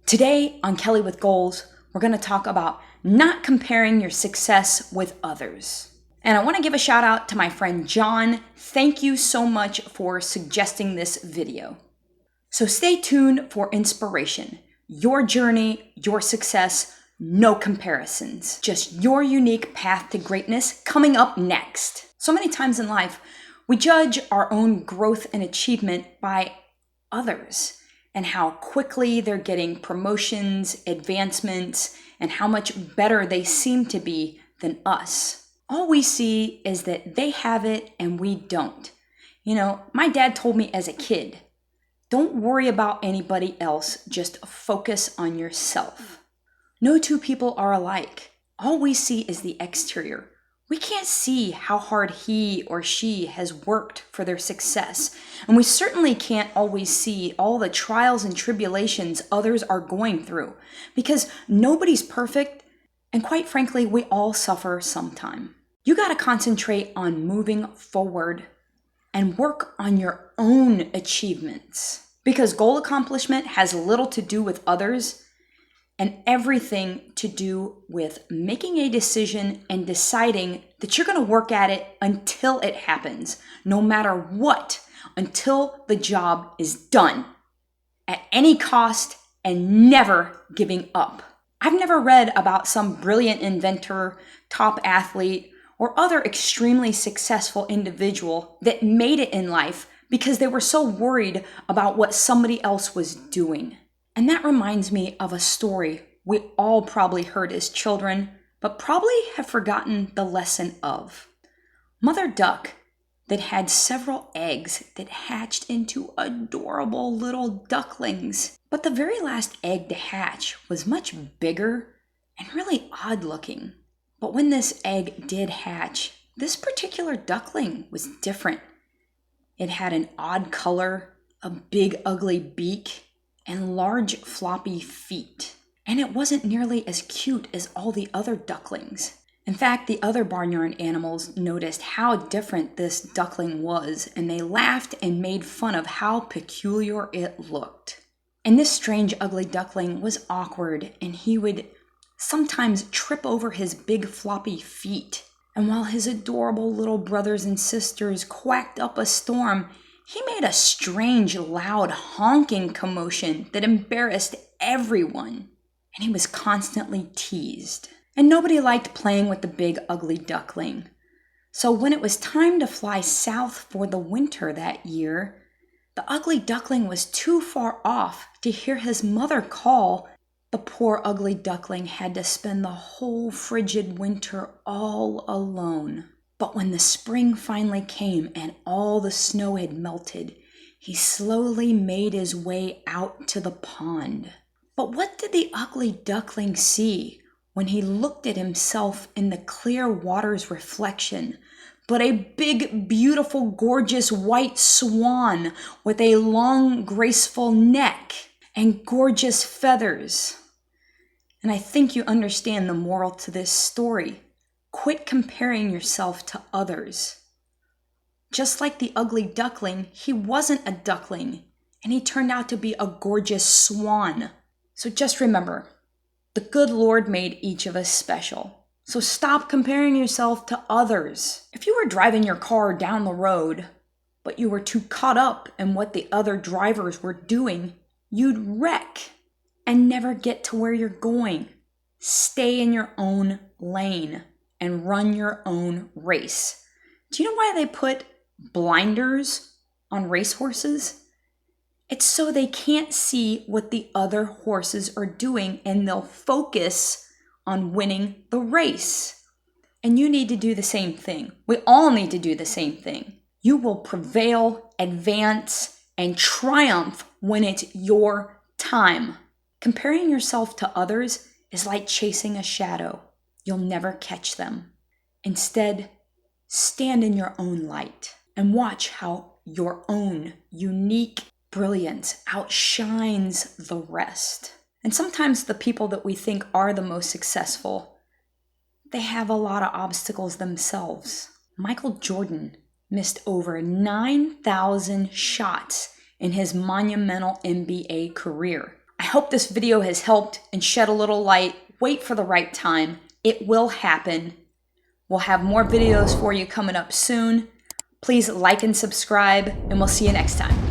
Today on Kelli with Goals, we're going to talk about not comparing your success with others. And I want to give a shout out to my friend John. Thank you so much for suggesting this video. So stay tuned for inspiration. Your journey, your success, no comparisons. Just your unique path to greatness coming up next. So many times in life, we judge our own growth and achievement by others and how quickly they're getting promotions, advancements, and how much better they seem to be than us. All we see is that they have it and we don't. My dad told me as a kid, don't worry about anybody else, just focus on yourself. No two people are alike. All we see is the exterior. We can't see how hard he or she has worked for their success. And we certainly can't always see all the trials and tribulations others are going through, because nobody's perfect, and quite frankly, we all suffer sometime. You got to concentrate on moving forward and work on your own achievements, because goal accomplishment has little to do with others and everything to do with making a decision and deciding that you're going to work at it until it happens, no matter what, until the job is done, at any cost, and never giving up. I've never read about some brilliant inventor, top athlete, or other extremely successful individual that made it in life because they were so worried about what somebody else was doing. And that reminds me of a story we all probably heard as children, but probably have forgotten the lesson of. Mother Duck that had several eggs that hatched into adorable little ducklings. But the very last egg to hatch was much bigger and really odd looking. But when this egg did hatch, this particular duckling was different. It had an odd color, a big ugly beak, and large floppy feet. And it wasn't nearly as cute as all the other ducklings. In fact, the other barnyard animals noticed how different this duckling was, and they laughed and made fun of how peculiar it looked. And this strange ugly duckling was awkward, and he would sometimes trip over his big floppy feet. And while his adorable little brothers and sisters quacked up a storm, he made a strange, loud, honking commotion that embarrassed everyone, and he was constantly teased. And nobody liked playing with the big, ugly duckling. So when it was time to fly south for the winter that year, the ugly duckling was too far off to hear his mother call. The poor ugly duckling had to spend the whole frigid winter all alone. But when the spring finally came and all the snow had melted, he slowly made his way out to the pond. But what did the ugly duckling see when he looked at himself in the clear water's reflection but a big, beautiful, gorgeous white swan with a long, graceful neck and gorgeous feathers? And I think you understand the moral to this story. Quit comparing yourself to others. Just like the ugly duckling, he wasn't a duckling, and he turned out to be a gorgeous swan. So just remember, the good Lord made each of us special. So stop comparing yourself to others. If you were driving your car down the road, but you were too caught up in what the other drivers were doing, you'd wreck and never get to where you're going. Stay in your own lane and run your own race. Do you know why they put blinders on racehorses? It's so they can't see what the other horses are doing, and they'll focus on winning the race. And you need to do the same thing. We all need to do the same thing. You will prevail, advance, and triumph when it's your time. Comparing yourself to others is like chasing a shadow. You'll never catch them. Instead, stand in your own light and watch how your own unique brilliance outshines the rest. And sometimes the people that we think are the most successful, they have a lot of obstacles themselves. Michael Jordan missed over 9,000 shots in his monumental NBA career. I hope this video has helped and shed a little light. Wait for the right time. It will happen. We'll have more videos for you coming up soon. Please like and subscribe, and we'll see you next time.